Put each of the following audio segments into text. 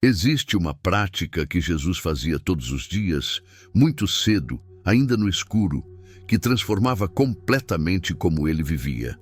Existe uma prática que Jesus fazia todos os dias, muito cedo, ainda no escuro, que transformava completamente como ele vivia.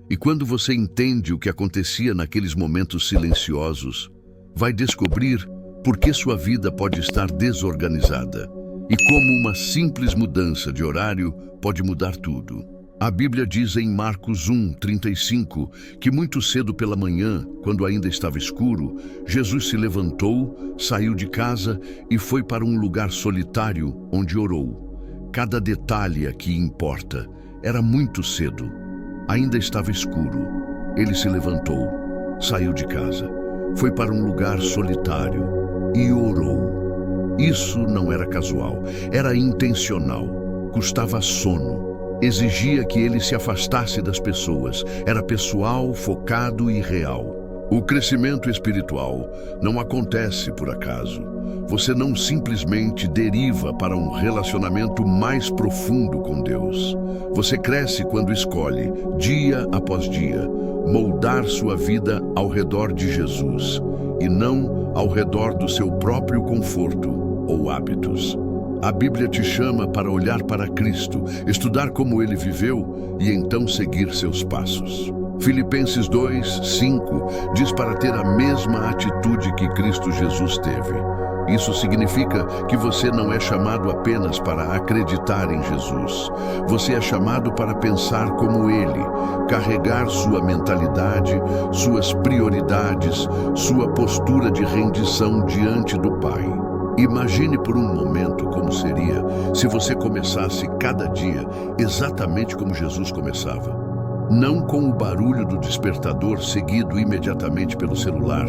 E quando você entende o que acontecia naqueles momentos silenciosos, vai descobrir por que sua vida pode estar desorganizada e como uma simples mudança de horário pode mudar tudo. A Bíblia diz em Marcos 1:35 que muito cedo pela manhã, quando ainda estava escuro, Jesus se levantou, saiu de casa e foi para um lugar solitário onde orou. Cada detalhe aqui importa. Era muito cedo. Ainda estava escuro. Ele se levantou, saiu de casa, foi para um lugar solitário e orou. Isso não era casual, era intencional. Custava sono. Exigia que ele se afastasse das pessoas. Era pessoal, focado e real. O crescimento espiritual não acontece por acaso. Você não simplesmente deriva para um relacionamento mais profundo com Deus. Você cresce quando escolhe, dia após dia, moldar sua vida ao redor de Jesus e não ao redor do seu próprio conforto ou hábitos. A Bíblia te chama para olhar para Cristo, estudar como ele viveu e então seguir seus passos. Filipenses 2:5 diz para ter a mesma atitude que Cristo Jesus teve. Isso significa que você não é chamado apenas para acreditar em Jesus. Você é chamado para pensar como ele, carregar sua mentalidade, suas prioridades, sua postura de rendição diante do Pai. Imagine por um momento como seria se você começasse cada dia exatamente como Jesus começava. Não com o barulho do despertador seguido imediatamente pelo celular,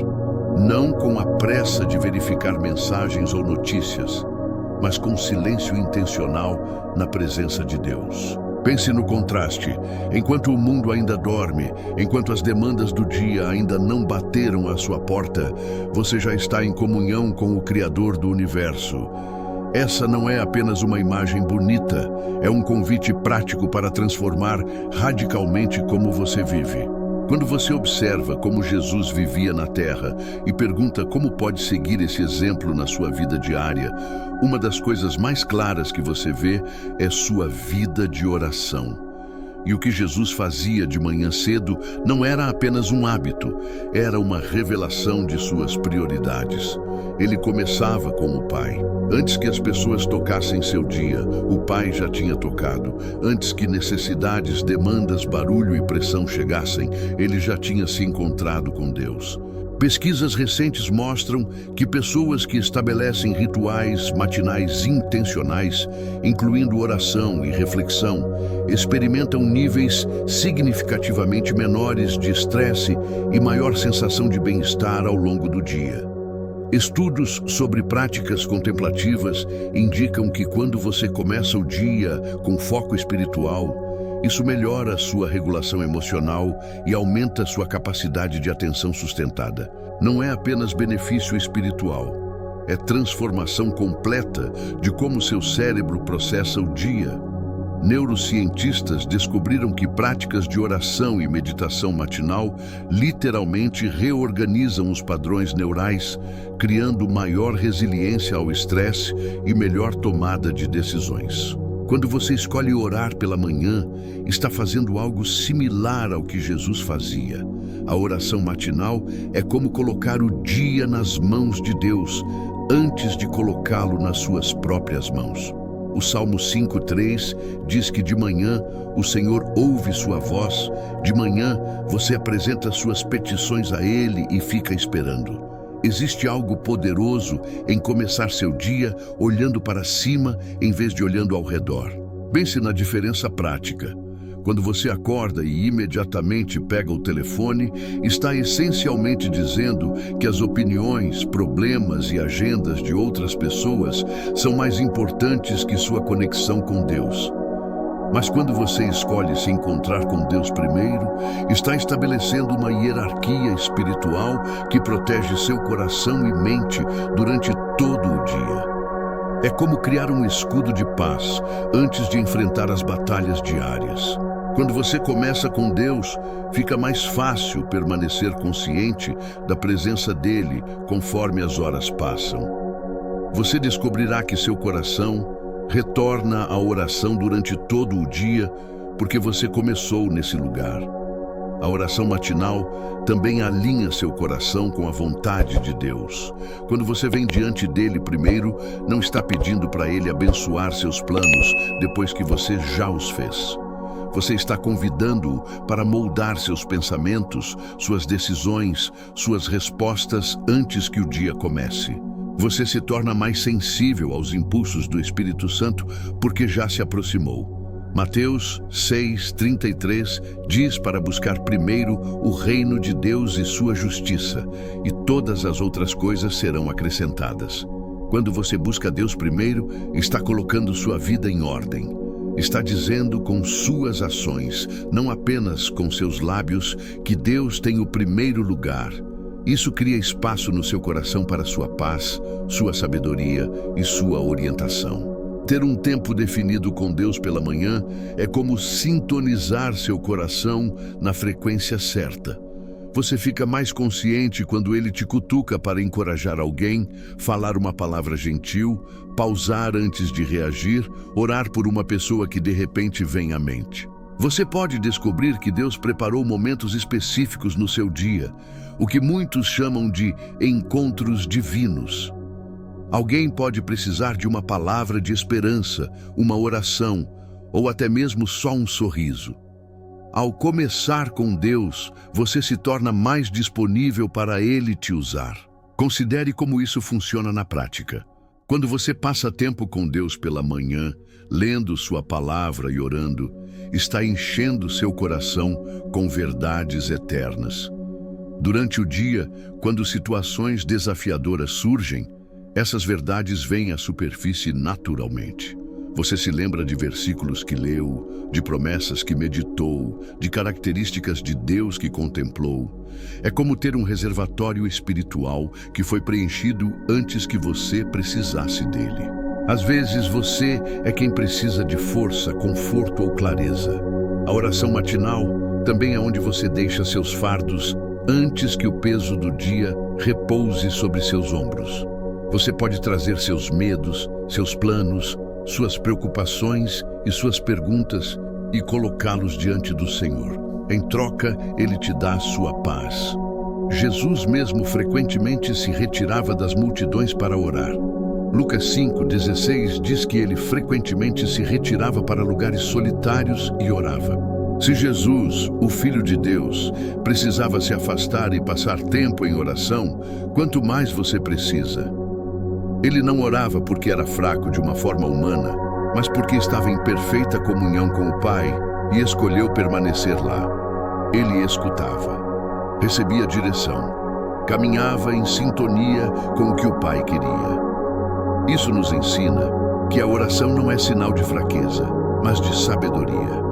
não com a pressa de verificar mensagens ou notícias, mas com silêncio intencional na presença de Deus. Pense no contraste. Enquanto o mundo ainda dorme, enquanto as demandas do dia ainda não bateram à sua porta, você já está em comunhão com o Criador do Universo. Essa não é apenas uma imagem bonita, é um convite prático para transformar radicalmente como você vive. Quando você observa como Jesus vivia na Terra e pergunta como pode seguir esse exemplo na sua vida diária, uma das coisas mais claras que você vê é sua vida de oração. E o que Jesus fazia de manhã cedo não era apenas um hábito, era uma revelação de suas prioridades. Ele começava com o Pai. Antes que as pessoas tocassem seu dia, o Pai já tinha tocado. Antes que necessidades, demandas, barulho e pressão chegassem, ele já tinha se encontrado com Deus. Pesquisas recentes mostram que pessoas que estabelecem rituais matinais intencionais, incluindo oração e reflexão, experimentam níveis significativamente menores de estresse e maior sensação de bem-estar ao longo do dia. Estudos sobre práticas contemplativas indicam que quando você começa o dia com foco espiritual, isso melhora sua regulação emocional e aumenta sua capacidade de atenção sustentada. Não é apenas benefício espiritual, é transformação completa de como seu cérebro processa o dia. Neurocientistas descobriram que práticas de oração e meditação matinal literalmente reorganizam os padrões neurais, criando maior resiliência ao estresse e melhor tomada de decisões. Quando você escolhe orar pela manhã, está fazendo algo similar ao que Jesus fazia. A oração matinal é como colocar o dia nas mãos de Deus, antes de colocá-lo nas suas próprias mãos. O Salmo 5:3 diz que de manhã o Senhor ouve sua voz, de manhã você apresenta suas petições a Ele e fica esperando. Existe algo poderoso em começar seu dia olhando para cima em vez de olhando ao redor. Pense na diferença prática. Quando você acorda e imediatamente pega o telefone, está essencialmente dizendo que as opiniões, problemas e agendas de outras pessoas são mais importantes que sua conexão com Deus. Mas quando você escolhe se encontrar com Deus primeiro, está estabelecendo uma hierarquia espiritual que protege seu coração e mente durante todo o dia. É como criar um escudo de paz antes de enfrentar as batalhas diárias. Quando você começa com Deus, fica mais fácil permanecer consciente da presença dele conforme as horas passam. Você descobrirá que seu coração retorna à oração durante todo o dia, porque você começou nesse lugar. A oração matinal também alinha seu coração com a vontade de Deus. Quando você vem diante dele primeiro, não está pedindo para ele abençoar seus planos depois que você já os fez. Você está convidando-o para moldar seus pensamentos, suas decisões, suas respostas antes que o dia comece. Você se torna mais sensível aos impulsos do Espírito Santo porque já se aproximou. Mateus 6:33 diz para buscar primeiro o reino de Deus e sua justiça, e todas as outras coisas serão acrescentadas. Quando você busca Deus primeiro, está colocando sua vida em ordem. Está dizendo com suas ações, não apenas com seus lábios, que Deus tem o primeiro lugar. Isso cria espaço no seu coração para sua paz, sua sabedoria e sua orientação. Ter um tempo definido com Deus pela manhã é como sintonizar seu coração na frequência certa. Você fica mais consciente quando ele te cutuca para encorajar alguém, falar uma palavra gentil, pausar antes de reagir, orar por uma pessoa que de repente vem à mente. Você pode descobrir que Deus preparou momentos específicos no seu dia, o que muitos chamam de encontros divinos. Alguém pode precisar de uma palavra de esperança, uma oração, ou até mesmo só um sorriso. Ao começar com Deus, você se torna mais disponível para Ele te usar. Considere como isso funciona na prática. Quando você passa tempo com Deus pela manhã, lendo sua palavra e orando, está enchendo seu coração com verdades eternas. Durante o dia, quando situações desafiadoras surgem, essas verdades vêm à superfície naturalmente. Você se lembra de versículos que leu, de promessas que meditou, de características de Deus que contemplou. É como ter um reservatório espiritual que foi preenchido antes que você precisasse dele. Às vezes você é quem precisa de força, conforto ou clareza. A oração matinal também é onde você deixa seus fardos antes que o peso do dia repouse sobre seus ombros. Você pode trazer seus medos, seus planos, suas preocupações e suas perguntas e colocá-los diante do Senhor. Em troca, Ele te dá a sua paz. Jesus mesmo frequentemente se retirava das multidões para orar. Lucas 5:16 diz que ele frequentemente se retirava para lugares solitários e orava. Se Jesus, o Filho de Deus, precisava se afastar e passar tempo em oração, quanto mais você precisa. Ele não orava porque era fraco de uma forma humana, mas porque estava em perfeita comunhão com o Pai e escolheu permanecer lá. Ele escutava, recebia direção, caminhava em sintonia com o que o Pai queria. Isso nos ensina que a oração não é sinal de fraqueza, mas de sabedoria.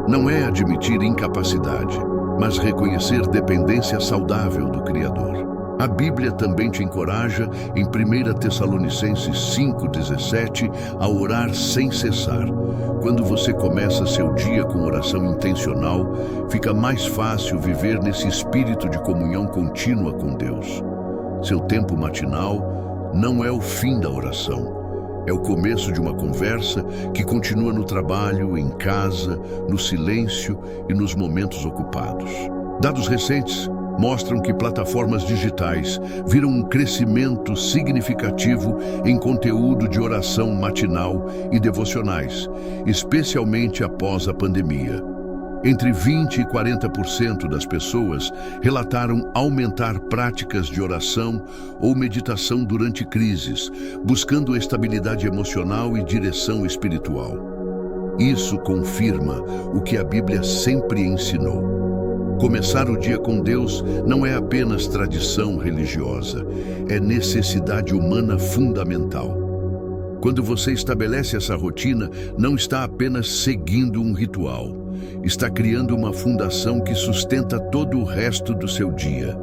Não é admitir incapacidade, mas reconhecer dependência saudável do Criador. A Bíblia também te encoraja, em 1 Tessalonicenses 5:17, a orar sem cessar. Quando você começa seu dia com oração intencional, fica mais fácil viver nesse espírito de comunhão contínua com Deus. Seu tempo matinal não é o fim da oração. É o começo de uma conversa que continua no trabalho, em casa, no silêncio e nos momentos ocupados. Dados recentes mostram que plataformas digitais viram um crescimento significativo em conteúdo de oração matinal e devocionais, especialmente após a pandemia. Entre 20% e 40% das pessoas relataram aumentar práticas de oração ou meditação durante crises, buscando estabilidade emocional e direção espiritual. Isso confirma o que a Bíblia sempre ensinou. Começar o dia com Deus não é apenas tradição religiosa, é necessidade humana fundamental. Quando você estabelece essa rotina, não está apenas seguindo um ritual, está criando uma fundação que sustenta todo o resto do seu dia.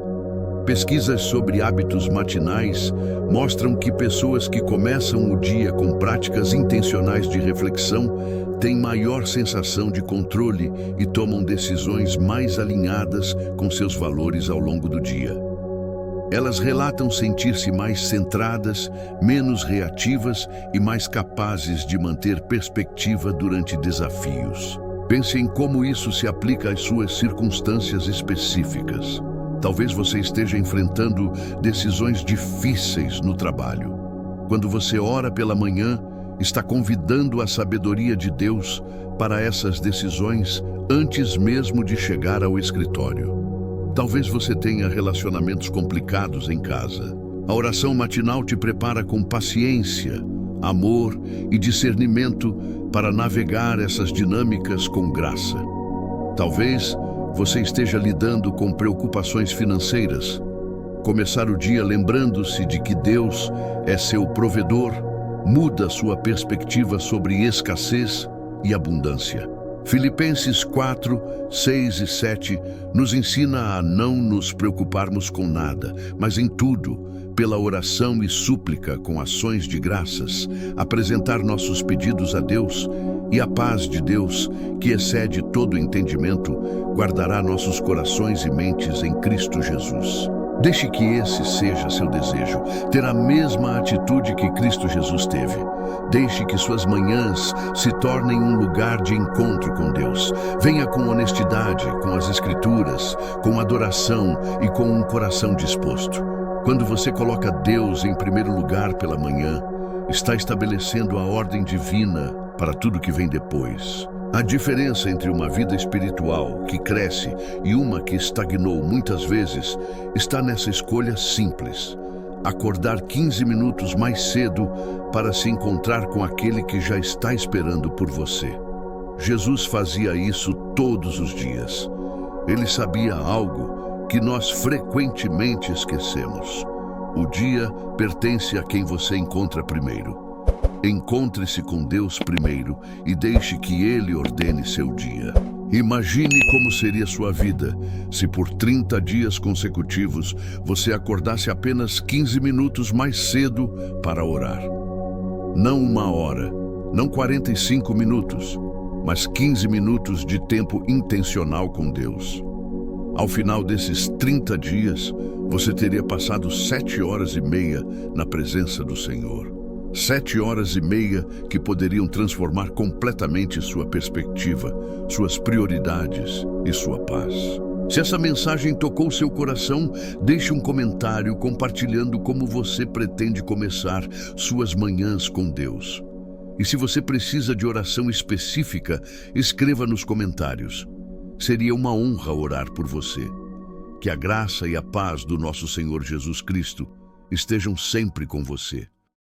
Pesquisas sobre hábitos matinais mostram que pessoas que começam o dia com práticas intencionais de reflexão têm maior sensação de controle e tomam decisões mais alinhadas com seus valores ao longo do dia. Elas relatam sentir-se mais centradas, menos reativas e mais capazes de manter perspectiva durante desafios. Pense em como isso se aplica às suas circunstâncias específicas. Talvez você esteja enfrentando decisões difíceis no trabalho. Quando você ora pela manhã, está convidando a sabedoria de Deus para essas decisões antes mesmo de chegar ao escritório. Talvez você tenha relacionamentos complicados em casa. A oração matinal te prepara com paciência, amor e discernimento para navegar essas dinâmicas com graça. Talvez você esteja lidando com preocupações financeiras. Começar o dia lembrando-se de que Deus é seu provedor muda sua perspectiva sobre escassez e abundância. Filipenses 4, 6 e 7 nos ensina a não nos preocuparmos com nada, mas em tudo, pela oração e súplica com ações de graças, apresentar nossos pedidos a Deus, e a paz de Deus, que excede todo entendimento, guardará nossos corações e mentes em Cristo Jesus. Deixe que esse seja seu desejo, ter a mesma atitude que Cristo Jesus teve. Deixe que suas manhãs se tornem um lugar de encontro com Deus. Venha com honestidade, com as Escrituras, com adoração e com um coração disposto. Quando você coloca Deus em primeiro lugar pela manhã, está estabelecendo a ordem divina para tudo que vem depois. A diferença entre uma vida espiritual que cresce e uma que estagnou muitas vezes está nessa escolha simples: acordar 15 minutos mais cedo para se encontrar com aquele que já está esperando por você. Jesus fazia isso todos os dias. Ele sabia algo que nós frequentemente esquecemos: o dia pertence a quem você encontra primeiro. Encontre-se com Deus primeiro e deixe que Ele ordene seu dia. Imagine como seria sua vida se por 30 dias consecutivos você acordasse apenas 15 minutos mais cedo para orar. Não 1 hora, não 45 minutos, mas 15 minutos de tempo intencional com Deus. Ao final desses 30 dias, você teria passado 7 horas e meia na presença do Senhor. 7 horas e meia que poderiam transformar completamente sua perspectiva, suas prioridades e sua paz. Se essa mensagem tocou seu coração, deixe um comentário compartilhando como você pretende começar suas manhãs com Deus. E se você precisa de oração específica, escreva nos comentários. Seria uma honra orar por você. Que a graça e a paz do nosso Senhor Jesus Cristo estejam sempre com você.